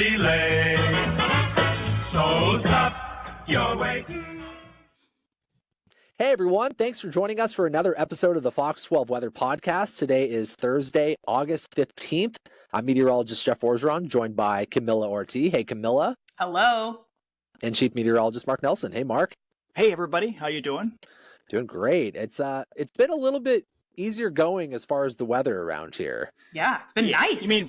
delay. So stop your waiting. Hey everyone, thanks for joining us for another episode of the Fox 12 Weather Podcast. Today is Thursday, August 15th. I'm meteorologist Jeff Orgeron, joined by Camila Ortiz. Hey Camila. Hello. And Chief Meteorologist Mark Nelson. Hey Mark. Hey everybody, how you doing? Doing great. It's been a little bit easier going as far as the weather around here. Yeah, it's been nice. You mean,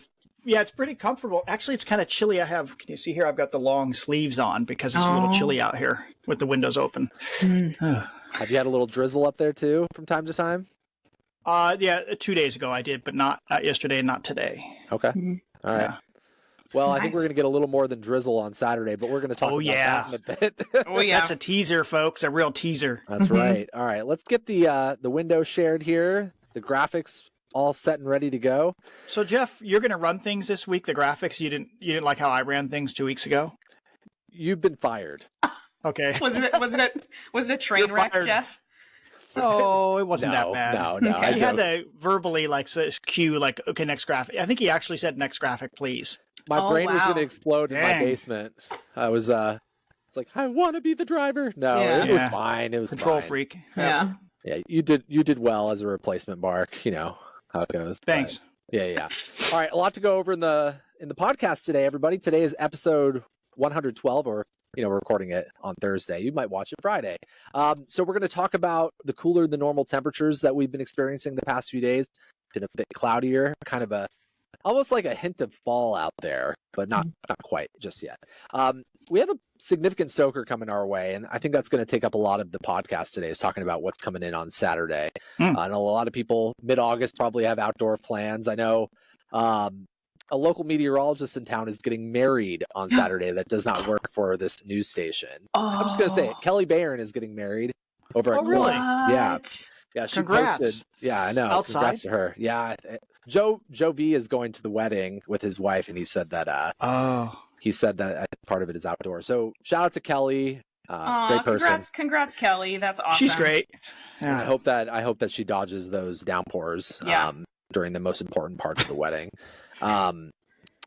yeah, it's pretty comfortable. Actually, it's kind of chilly. Can you see here? I've got the long sleeves on because it's a little chilly out here with the windows open. Have you had a little drizzle up there too from time to time? Yeah, 2 days ago I did, but not yesterday and not today. Okay. All right. Yeah. Well, Nice. I think we're going to get a little more than drizzle on Saturday, but we're going to talk about that in a bit. Oh yeah. That's a teaser, folks, a real teaser. That's right. All right, let's get the window shared here. The graphics all set and ready to go. So Jeff, you're going to run things this week. The graphics, you didn't like how I ran things 2 weeks ago. You've been fired. Okay. Was it a train You're wreck, fired. Jeff? Oh, it wasn't that bad. No. Okay. I He had joke. to verbally cue okay, next graphic. I think he actually said next graphic, please. My Oh, brain was wow. going to explode in my Dang. basement. I was it's like I want to be the driver. No, Yeah. it was Yeah. fine. It was Control fine. freak. Yeah. Yeah, you did well as a replacement, Mark. You know how it goes. but- Thanks. Yeah. All right, a lot to go over in the podcast today, everybody. Today is episode 112, or we're recording it on Thursday. You might watch it Friday. So we're going to talk about the cooler than normal temperatures that we've been experiencing the past few days. Been a bit cloudier, kind of almost like a hint of fall out there, but not quite just yet. We have a significant soaker coming our way, and I think that's going to take up a lot of the podcast today, is talking about what's coming in on Saturday. I know a lot of people mid-August probably have outdoor plans. I know a local meteorologist in town is getting married on Saturday that does not work for this news station. I'm just going to say it. Kelly Barron is getting married over at really? Yeah. Yeah, she Congrats. posted. Yeah, I know. Outside? Congrats to her. Yeah. Joe V is going to the wedding with his wife, and he said that part of it is outdoors. So shout out to Kelly. Great person. Congrats, Kelly. That's awesome. She's great. And I hope that she dodges those downpours during the most important parts of the wedding. And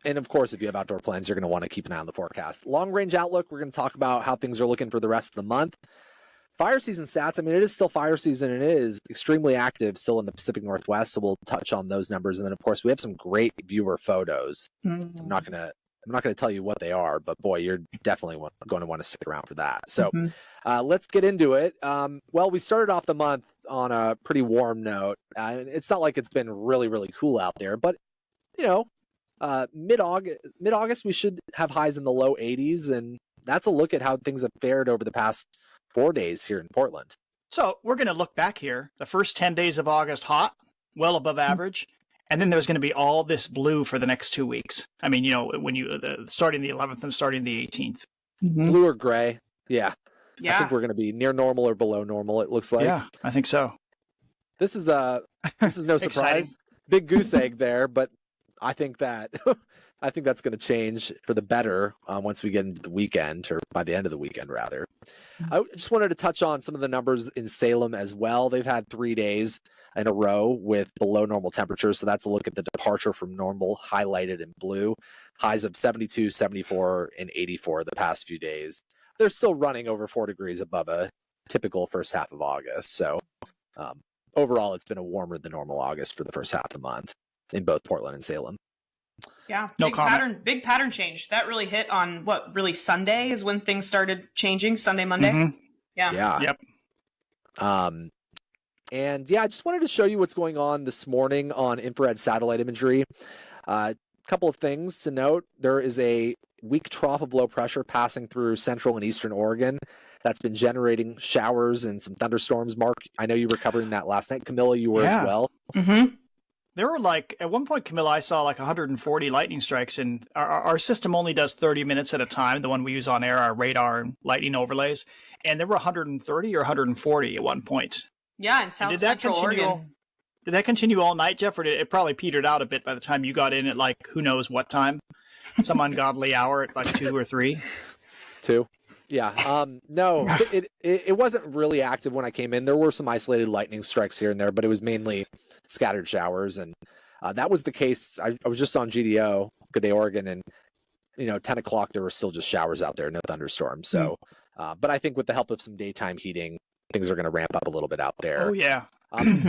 of course, if you have outdoor plans, you're going to want to keep an eye on the forecast. Long range outlook, we're going to talk about how things are looking for the rest of the month. Fire season stats, I mean, it is still fire season, and it is extremely active still in the Pacific Northwest, so we'll touch on those numbers. And then, of course, we have some great viewer photos. I'm not gonna tell you what they are, but boy, you're definitely going to want to stick around for that. So let's get into it. Well, we started off the month on a pretty warm note. It's not like it's been really, really cool out there, but mid-August, we should have highs in the low 80s, and that's a look at how things have fared over the past 4 days here in Portland. So we're going to look back here. The first 10 days of August, hot, well above average. And then there's going to be all this blue for the next 2 weeks. I mean, when starting the 11th and starting the 18th. Blue or gray. Yeah. I Yeah. think we're going to be near normal or below normal, it looks like. Yeah, I think so. This is no surprise. Exciting. Big goose egg there, but I think that's going to change for the better once we get into the weekend, or by the end of the weekend, rather. I just wanted to touch on some of the numbers in Salem as well. They've had 3 days in a row with below normal temperatures, so that's a look at the departure from normal, highlighted in blue. Highs of 72, 74, and 84 the past few days. They're still running over 4 degrees above a typical first half of August, so overall it's been a warmer than normal August for the first half of the month in both Portland and Salem. Yeah. No big comment. Big pattern change. That really hit on Sunday is when things started changing. Sunday, Monday. Yeah. Yep. And yeah, I just wanted to show you what's going on this morning on infrared satellite imagery. Couple of things to note. There is a weak trough of low pressure passing through central and eastern Oregon that's been generating showers and some thunderstorms. Mark, I know you were covering that last night. Camilla, you were as well. Mm-hmm. There were at one point, Camilla, I saw 140 lightning strikes, and our system only does 30 minutes at a time. The one we use on air, our radar and lightning overlays. And there were 130 or 140 at one point. Yeah, in South Central Oregon. Did that continue all night, Jeff, or did it probably petered out a bit by the time you got in at who knows what time? Some ungodly hour at 2 or 3? 2. Yeah. No, it wasn't really active when I came in. There were some isolated lightning strikes here and there, but it was mainly scattered showers. And that was the case. I was just on GDO, Good Day Oregon, and 10 o'clock, there were still just showers out there, no thunderstorms. So, but I think with the help of some daytime heating, things are going to ramp up a little bit out there. Oh, yeah.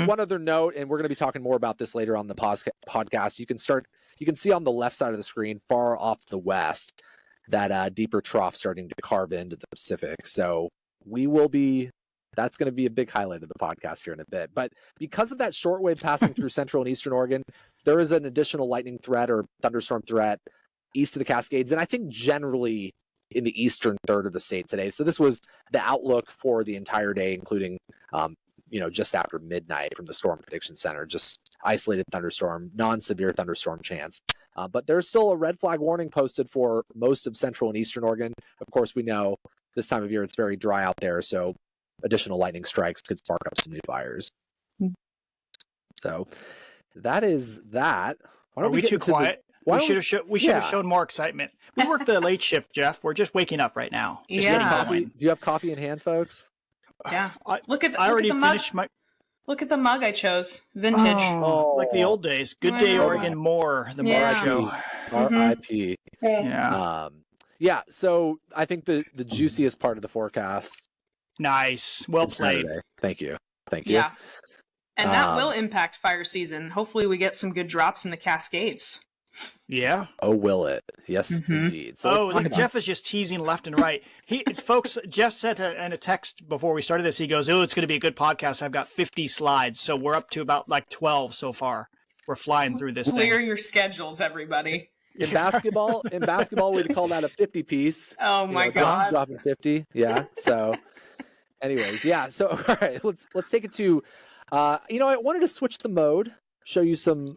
One other note, and we're going to be talking more about this later on the podcast. You can see on the left side of the screen, far off to the west, that deeper trough starting to carve into the Pacific. So that's going to be a big highlight of the podcast here in a bit. But because of that shortwave passing through central and eastern Oregon, there is an additional lightning threat or thunderstorm threat east of the Cascades, and I think generally in the eastern third of the state today. So this was the outlook for the entire day, including just after midnight from the Storm Prediction Center, just isolated thunderstorm, non-severe thunderstorm chance. But there's still a red flag warning posted for most of central and eastern Oregon. Of course, we know this time of year it's very dry out there, so additional lightning strikes could spark up some new fires. So that is that. Why don't we too quiet? We should have shown more excitement. We work the late shift, Jeff. We're just waking up right now. Just getting going. Do you have coffee in hand, folks? Yeah. Look at the mug. Look at the mug I chose. Vintage. Like the old days. Good Day Oregon more. The more I go. R.I.P. Yeah. So I think the juiciest part of the forecast. Nice. Well played. Saturday. Thank you. Yeah. And that will impact fire season. Hopefully we get some good drops in the Cascades. Yeah. Oh, will it? Yes, indeed. So Jeff is just teasing left and right. Folks, Jeff said in a text before we started this, he goes, it's going to be a good podcast. I've got 50 slides. So we're up to about 12 so far. We're flying through this thing. Clear your schedules, everybody. In basketball, we'd call that a 50 piece. Oh my God. Dropping 50. Yeah. So anyways, yeah. So all right, let's take it to I wanted to switch the mode, show you some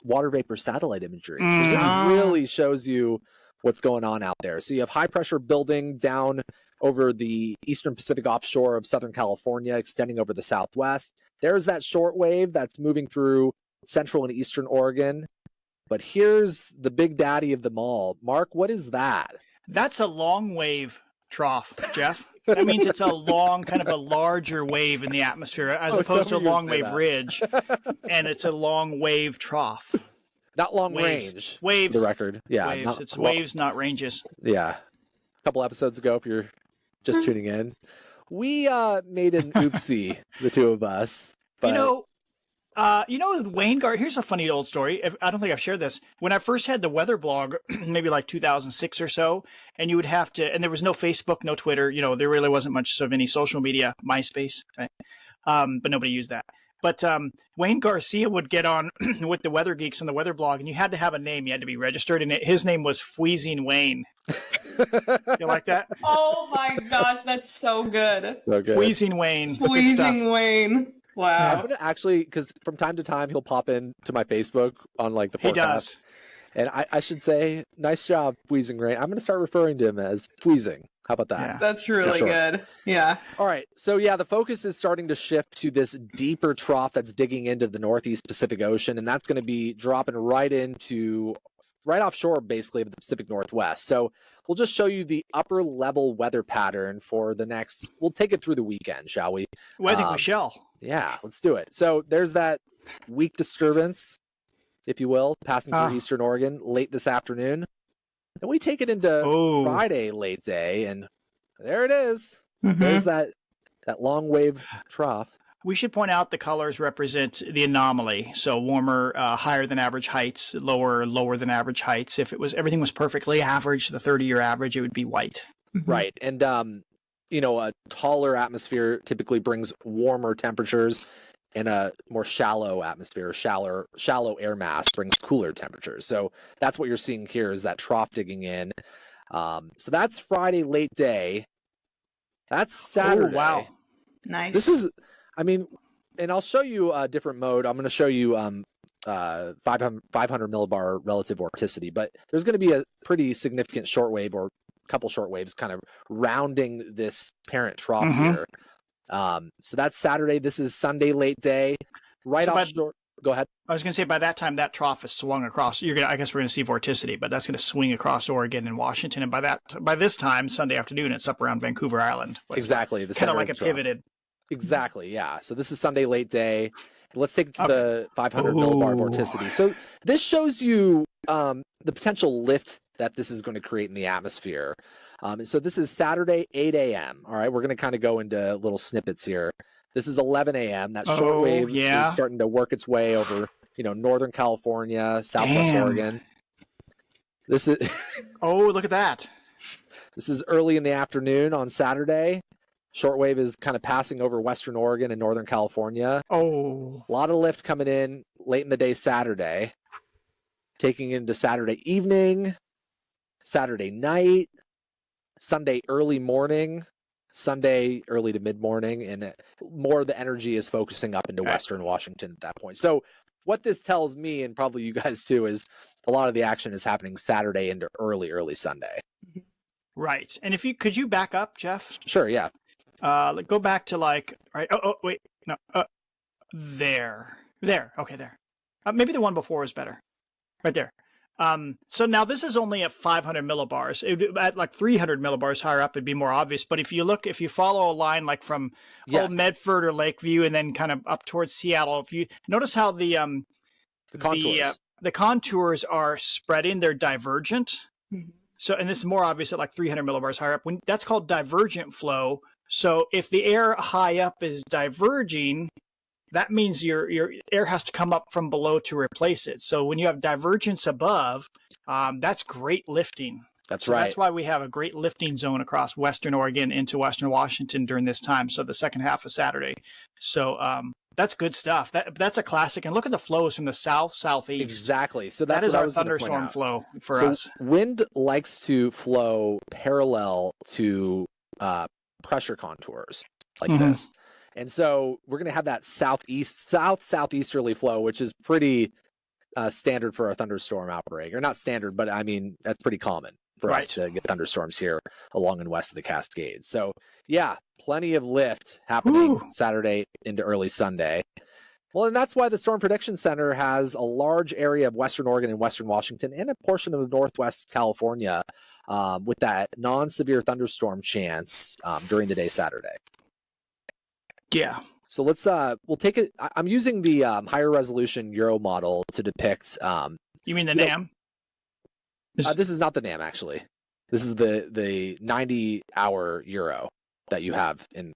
water vapor satellite imagery. This really shows you what's going on out there. So you have high pressure building down over the eastern Pacific offshore of Southern California, extending over the Southwest. There's that short wave that's moving through central and eastern Oregon. But here's the big daddy of them all. Mark, what is that? That's a long wave trough, Jeff. That means it's a long, kind of a larger wave in the atmosphere as opposed to a long wave ridge. And it's a long wave trough. Not long range. Waves. The record. Yeah. Waves. It's waves, not ranges. Yeah. A couple episodes ago, if you're just tuning in, we made an oopsie, the two of us. But... Wayne Gar, here's a funny old story. I don't think I've shared this. When I first had the weather blog, maybe 2006 or so, and you would have to, and there was no Facebook, no Twitter, there really wasn't much of any social media, MySpace, right? But nobody used that. But Wayne Garcia would get on with the Weather Geeks on the weather blog, and you had to have a name. You had to be registered, and his name was Fweezing Wayne. You like that? Oh my gosh, that's so good. So good. Fweezing Wayne. Fweezing Wayne. Wow. I'm gonna actually, because from time to time he'll pop in to my Facebook on the forecast. He does. And I should say, nice job, Fweezing Rain. I'm gonna start referring to him as Fweezing. How about that? Yeah. That's really good. Yeah. All right. So the focus is starting to shift to this deeper trough that's digging into the Northeast Pacific Ocean, and that's going to be dropping right offshore, basically, of the Pacific Northwest. So we'll just show you the upper level weather pattern for the next. We'll take it through the weekend, shall we? Well, I think we shall. Yeah, let's do it. So there's that weak disturbance, if you will, passing through eastern Oregon late this afternoon. And we take it into Friday late day, and there it is. There's that long wave trough. We should point out the colors represent the anomaly. So warmer, higher than average heights, lower than average heights. If everything was perfectly average, the 30-year average, it would be white. Right. And a taller atmosphere typically brings warmer temperatures, and a more shallow atmosphere, shallow air mass brings cooler temperatures. So that's what you're seeing here is that trough digging in. So that's Friday late day. That's Saturday. Oh, wow. Nice. This is, and I'll show you a different mode. I'm going to show you 500 millibar relative vorticity, but there's going to be a pretty significant shortwave or couple shortwaves kind of rounding this parent trough here. So that's Saturday. This is Sunday late day. Offshore. Go ahead. I was going to say by that time that trough is swung across. I guess we're going to see vorticity, but that's going to swing across Oregon and Washington. And by this time, Sunday afternoon, it's up around Vancouver Island. Exactly. Kind of like it pivoted. Exactly. Yeah. So this is Sunday late day. Let's take it to the 500 millibar vorticity. So this shows you the potential lift that this is going to create in the atmosphere. And so this is Saturday, 8 a.m. All right, we're going to kind of go into little snippets here. This is 11 a.m. That shortwave is starting to work its way over, Northern California, Southwest Oregon. This is look at that. This is early in the afternoon on Saturday. Shortwave is kind of passing over Western Oregon and Northern California. Oh. A lot of lift coming in late in the day Saturday, taking into Saturday evening, Saturday night, Sunday early morning, Sunday early to mid-morning, and more of the energy is focusing up into Western Washington at that point. So what this tells me, and probably you guys too, is a lot of the action is happening Saturday into early Sunday. Right. And could you back up, Jeff? Sure, yeah. Go back to right. Wait, no. There. Okay, there. Maybe the one before is better. Right there. So now this is only at 500 millibars. At like 300 millibars higher up, it'd be more obvious. But if you follow a line like from Old Medford or Lakeview and then kind of up towards Seattle, if you notice how the contours are spreading, they're divergent. Mm-hmm. So, and this is more obvious at like 300 millibars higher up. That's called divergent flow. So if the air high up is diverging, that means your air has to come up from below to replace it. So when you have divergence above, that's great lifting. That's right. That's why we have a great lifting zone across Western Oregon into Western Washington during this time. So the second half of Saturday. So that's good stuff. That's a classic. And look at the flows from the southeast. Exactly. So that is our thunderstorm flow for us. Wind likes to flow parallel to pressure contours like this. And so we're going to have that southeasterly flow, which is pretty standard for a thunderstorm outbreak. Or not standard, but I mean, that's pretty common for us to get thunderstorms here along and west of the Cascades. So yeah, plenty of lift happening Saturday into early Sunday. Well, and that's why the Storm Prediction Center has a large area of Western Oregon and Western Washington and a portion of Northwest California with that non-severe thunderstorm chance during the day Saturday. Yeah. So let's we'll take it. I'm using the higher resolution Euro model to depict. You mean the NAM? This is not the NAM actually. This is the 90-hour Euro that you have in.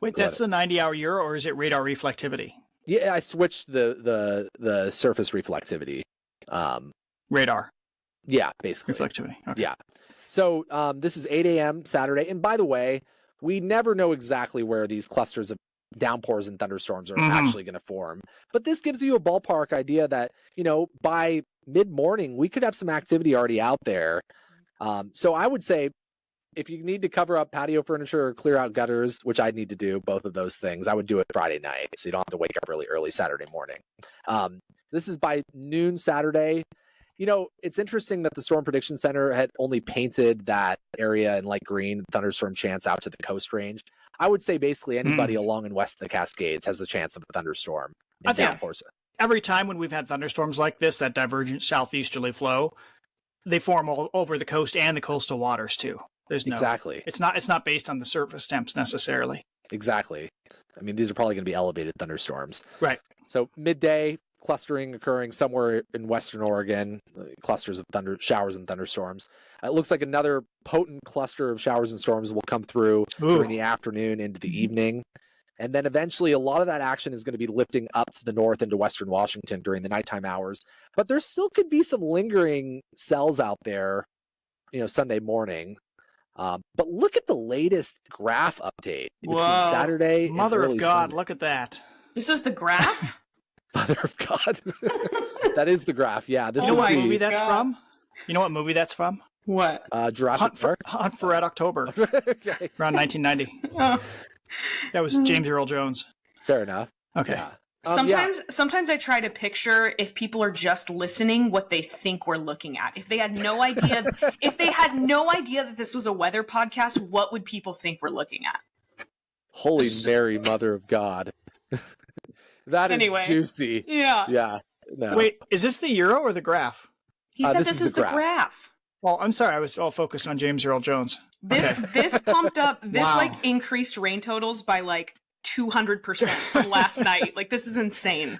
Wait, that's the 90-hour Euro, or is it radar reflectivity? Yeah, I switched the surface reflectivity. Radar. Yeah, basically. Reflectivity. Okay. Yeah. So this is 8 a.m. Saturday. And by the way, we never know exactly where these clusters of downpours and thunderstorms are actually going to form. But this gives you a ballpark idea that, by mid-morning, we could have some activity already out there. So I would say, if you need to cover up patio furniture or clear out gutters, which I'd need to do both of those things, I would do it Friday night, so you don't have to wake up really early Saturday morning. This is by noon Saturday. It's interesting that the Storm Prediction Center had only painted that area in light green, thunderstorm chance out to the Coast Range. I would say basically anybody along and west of the Cascades has a chance of a thunderstorm. I think every time when we've had thunderstorms like this, that divergent southeasterly flow, they form all over the coast and the coastal waters too. Exactly. It's not based on the surface temps necessarily. Exactly. I mean, these are probably going to be elevated thunderstorms. Right. So midday clustering occurring somewhere in Western Oregon, clusters of showers and thunderstorms. It looks like another potent cluster of showers and storms will come through during the afternoon into the evening. And then eventually a lot of that action is going to be lifting up to the north into Western Washington during the nighttime hours. But there still could be some lingering cells out there, Sunday morning. But look at the latest graph update between Saturday and Mother early of God, Sunday. look at that. This is the graph? Mother of God. That is the graph. Yeah. This is what movie that's from? You know what movie that's from? What? Jurassic Park. Hunt for Red October. Okay. Around 1990. Oh. That was James Earl Jones. Fair enough. Okay. Yeah. Sometimes I try to picture if people are just listening what they think we're looking at. If they had no idea that this was a weather podcast, what would people think we're looking at? Holy Mary, Mother of God. That is juicy. Yeah. Yeah. No. Wait, is this the Euro or the graph? He said this is the graph. Well, I'm sorry, I was all focused on James Earl Jones. This pumped up increased rain totals by 200% from last night. This is insane.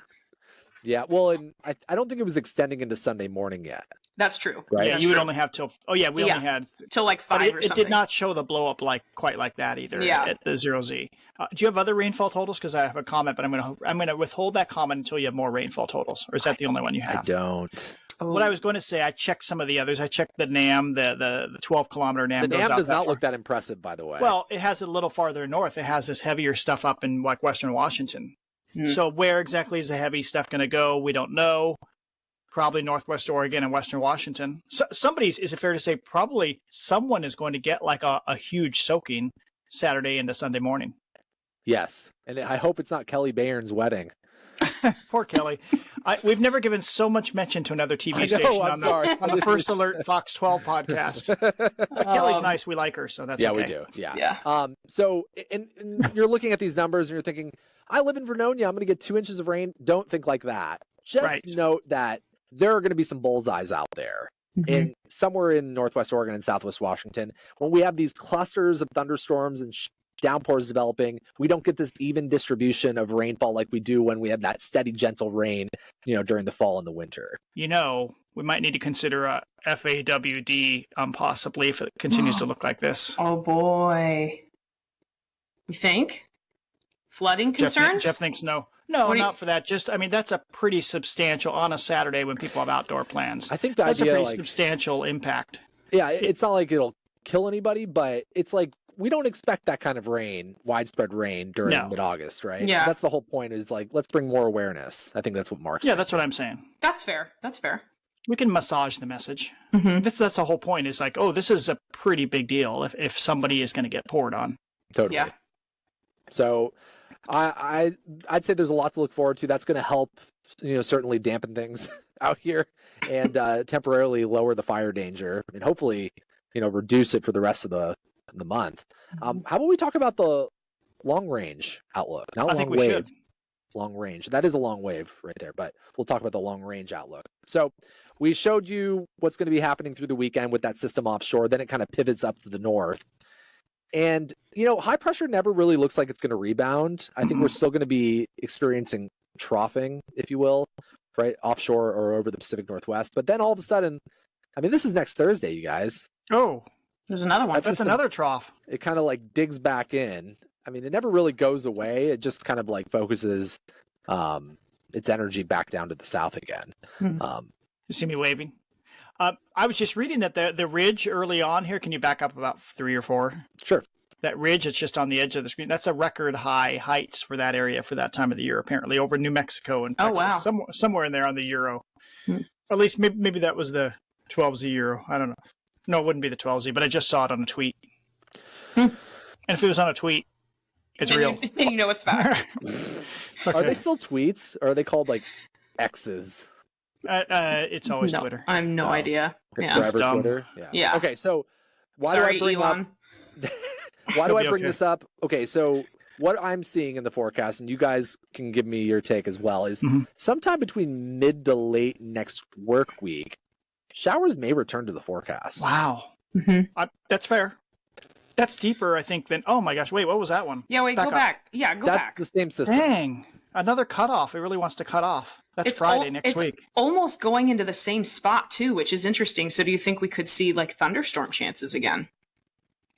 Yeah, well, and I don't think it was extending into Sunday morning yet. That's true. Right. Yeah, That's you would true. only have till. Oh yeah, we only had till like but 5 or it something. did not show the blow up quite like that either. Yeah. At the 0Z. Do you have other rainfall totals? Because I have a comment, but I'm gonna withhold that comment until you have more rainfall totals. Or is that the only one you have? I don't. What I was going to say, I checked some of the others. I checked the NAM, the 12-kilometer NAM. The goes NAM out does that not far. look that impressive, by the way. Well, it has it a little farther north. It has this heavier stuff up in like Western Washington. So where exactly is the heavy stuff going to go? We don't know. Probably Northwest Oregon and Western Washington. So is it fair to say, probably someone is going to get like a huge soaking Saturday into Sunday morning? yes, and I hope it's not Kelly Bayern's wedding. Poor Kelly. We've never given so much mention to another TV station I'm sorry. on the First Alert Fox 12 podcast. But Kelly's nice. We like her, so that's okay. We do. Yeah. Yeah. So, and you're looking at these numbers and you're thinking, I live in Vernonia. I'm going to get 2 inches of rain. Don't think like that. Just Right. note that there are going to be some bullseyes out there. In somewhere in Northwest Oregon and Southwest Washington, when we have these clusters of thunderstorms and downpours developing, we don't get this even distribution of rainfall like we do when we have that steady, gentle rain, during the fall and the winter. We might need to consider a FAWD possibly if it continues to look like this. Oh boy. You think? Flooding concerns? Jeff thinks no. No, not for that. Just, that's a pretty substantial on a Saturday when people have outdoor plans. I think that's a pretty substantial impact. Yeah, it's not like it'll kill anybody, but it's like we don't expect that kind of rain, widespread rain during mid-August, right? Yeah. So that's the whole point is like, let's bring more awareness. I think that's what Mark's Yeah, that's what I'm saying. That's fair. That's fair. We can massage the message. That's the whole point is like, oh, this is a pretty big deal if somebody is going to get poured on. Totally. Yeah. So I'd say there's a lot to look forward to. That's going to help, certainly dampen things out here and temporarily lower the fire danger and hopefully, reduce it for the rest of the month. How about we talk about the long range outlook? Not I think we should. Long range. That is a long wave right there, but we'll talk about the long range outlook. So we showed you what's going to be happening through the weekend with that system offshore. Then it kind of pivots up to the north. And, high pressure never really looks like it's going to rebound. I think we're still going to be experiencing troughing, if you will, right? Offshore or over the Pacific Northwest. But then all of a sudden, this is next Thursday, you guys. Oh, There's another one. that's another trough. It kind of like digs back in. It never really goes away. It just kind of like focuses its energy back down to the south again. You see me waving? I was just reading that the ridge early on here, can you back up about 3 or 4? Sure. That ridge that's just on the edge of the screen, that's a record high heights for that area for that time of the year, apparently, over New Mexico and Texas. Oh, wow. Somewhere in there on the Euro. At least maybe that was the 12Z Euro. I don't know. No, it wouldn't be the 12Z, but I just saw it on a tweet. And if it was on a tweet, it's real. Then you know it's fact. Are they still tweets or are they called like X's? It's always No, Twitter. I have no idea. Like Yeah. forever dumb. Twitter? Yeah. Okay, so why Sorry, do I bring Elon. up why do You'll I be bring okay. this up? Okay, so what I'm seeing in the forecast, and you guys can give me your take as well, is sometime between mid to late next work week, showers may return to the forecast. Wow. That's fair. That's deeper, I think, than, oh my gosh, wait, what was that one? Yeah, wait, Back go up. back. Yeah, go That's back. the same system. Dang. Another cutoff. It really wants to cut off. That's Friday next week. Almost going into the same spot too, which is interesting. So do you think we could see like thunderstorm chances again?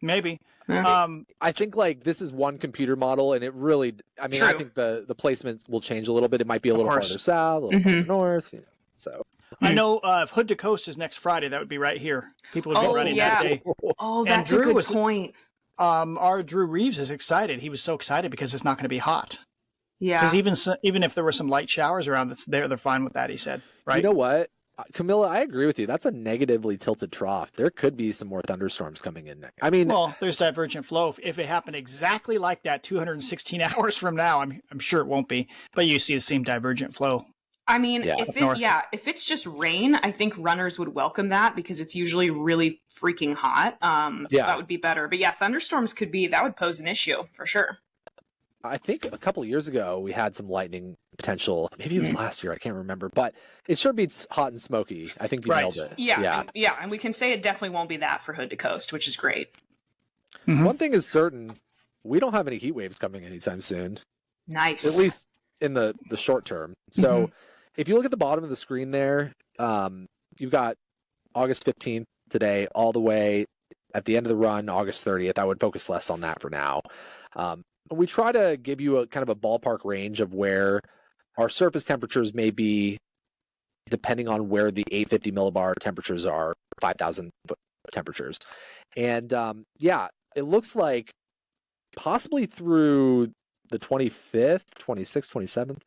Maybe. Yeah. I think like this is one computer model, and it really, I True. think the placement will change a little bit. It might be a little course. farther south, a little farther north. So I know if Hood to Coast is next Friday, that would be right here. People would be running that day. Oh, And that's Drew a good was- point. Our Drew Reeves is excited. He was so excited because it's not going to be hot. Yeah. Because even if there were some light showers around, they're fine with that. He said, right? you know what, Camila, I agree with you. That's a negatively tilted trough. There could be some more thunderstorms coming in next. Well, there's divergent flow. If it happened exactly like that 216 hours from now, I'm sure it won't be. But you see the same divergent flow. If it's just rain, I think runners would welcome that because it's usually really freaking hot. So that would be better. But yeah, thunderstorms that would pose an issue for sure. I think a couple of years ago we had some lightning potential. Maybe it was last year. I can't remember, but it sure beats hot and smoky. I think you nailed it. Yeah. And we can say it definitely won't be that for Hood to Coast, which is great. One thing is certain: we don't have any heat waves coming anytime soon. Nice. At least in the short term. So if you look at the bottom of the screen there, you've got August 15th today all the way at the end of the run, August 30th. I would focus less on that for now. We try to give you a kind of a ballpark range of where our surface temperatures may be, depending on where the 850 millibar temperatures are, 5,000 foot temperatures. And it looks like possibly through the 25th, 26th, 27th,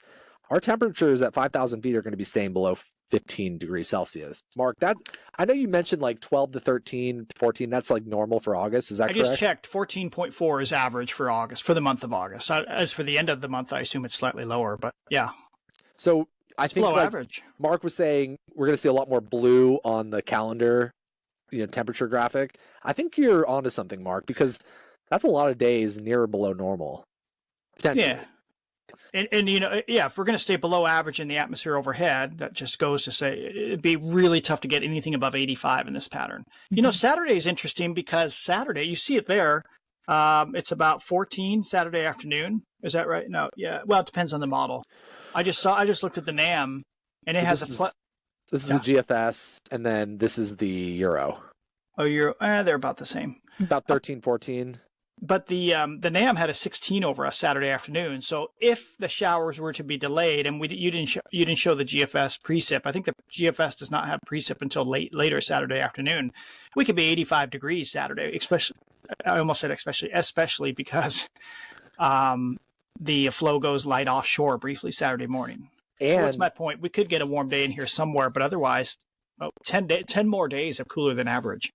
our temperatures at 5,000 feet are going to be staying below 15 degrees Celsius. Mark, I know you mentioned like 12 to 13 to 14. That's like normal for August. Is that correct? I just checked. 14.4 is average for August, for the month of August. As for the end of the month, I assume it's slightly lower, but yeah. So I think below average. Mark was saying we're going to see a lot more blue on the calendar, temperature graphic. I think you're onto something, Mark, because that's a lot of days near or below normal. Potentially. Yeah. And if we're going to stay below average in the atmosphere overhead, that just goes to say it'd be really tough to get anything above 85 in this pattern. Saturday is interesting because Saturday, you see it there. It's about 14 Saturday afternoon. Is that right? No. Yeah. Well, it depends on the model. I just looked at the NAM and it has this is the GFS and then this is the Euro. Oh, Euro. They're about the same. About 13, 14. But the NAM had a 16 over us Saturday afternoon. So if the showers were to be delayed, and you didn't show the GFS precip, I think the GFS does not have precip until later Saturday afternoon. We could be 85 degrees Saturday, especially. I almost said especially because the flow goes light offshore briefly Saturday morning. And so that's my point. We could get a warm day in here somewhere, but otherwise, 10 more days of cooler than average.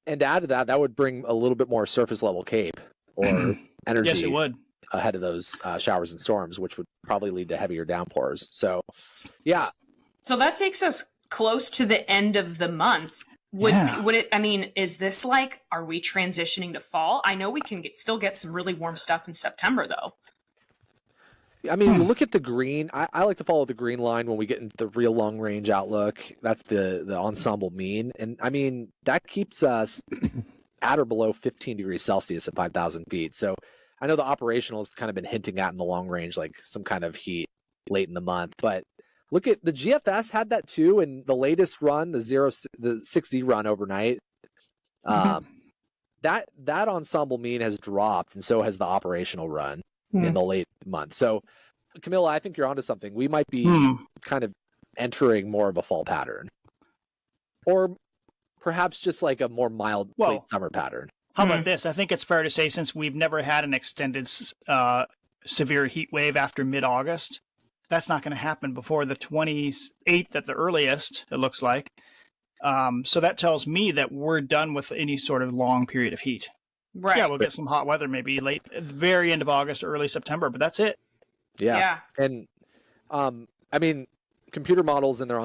And to add to that, that would bring a little bit more surface level CAPE or energy yes, it would. ahead of those showers and storms, which would probably lead to heavier downpours. So, yeah. So that takes us close to the end of the month. Would it? I mean, is this like, are we transitioning to fall? I know we can still get some really warm stuff in September, though. I mean, you look at the green. I like to follow the green line when we get into the real long range outlook. That's the ensemble mean. And I mean, that keeps us at or below 15 degrees Celsius at 5,000 feet. So I know the operational has kind of been hinting at in the long range, like some kind of heat late in the month. But look at the GFS had that too. And the latest run, the 6Z run overnight, that ensemble mean has dropped. And so has the operational run in the late month. So, Camila, I think you're onto something. We might be kind of entering more of a fall pattern, or perhaps just like a more mild late summer pattern. How about this? I think it's fair to say, since we've never had an extended severe heat wave after mid-August, that's not going to happen before the 28th at the earliest, it looks like. So that tells me that we're done with any sort of long period of heat. Right. Yeah, we'll get some hot weather maybe late, at the very end of August, early September, but that's it. Yeah. And I mean, computer models in their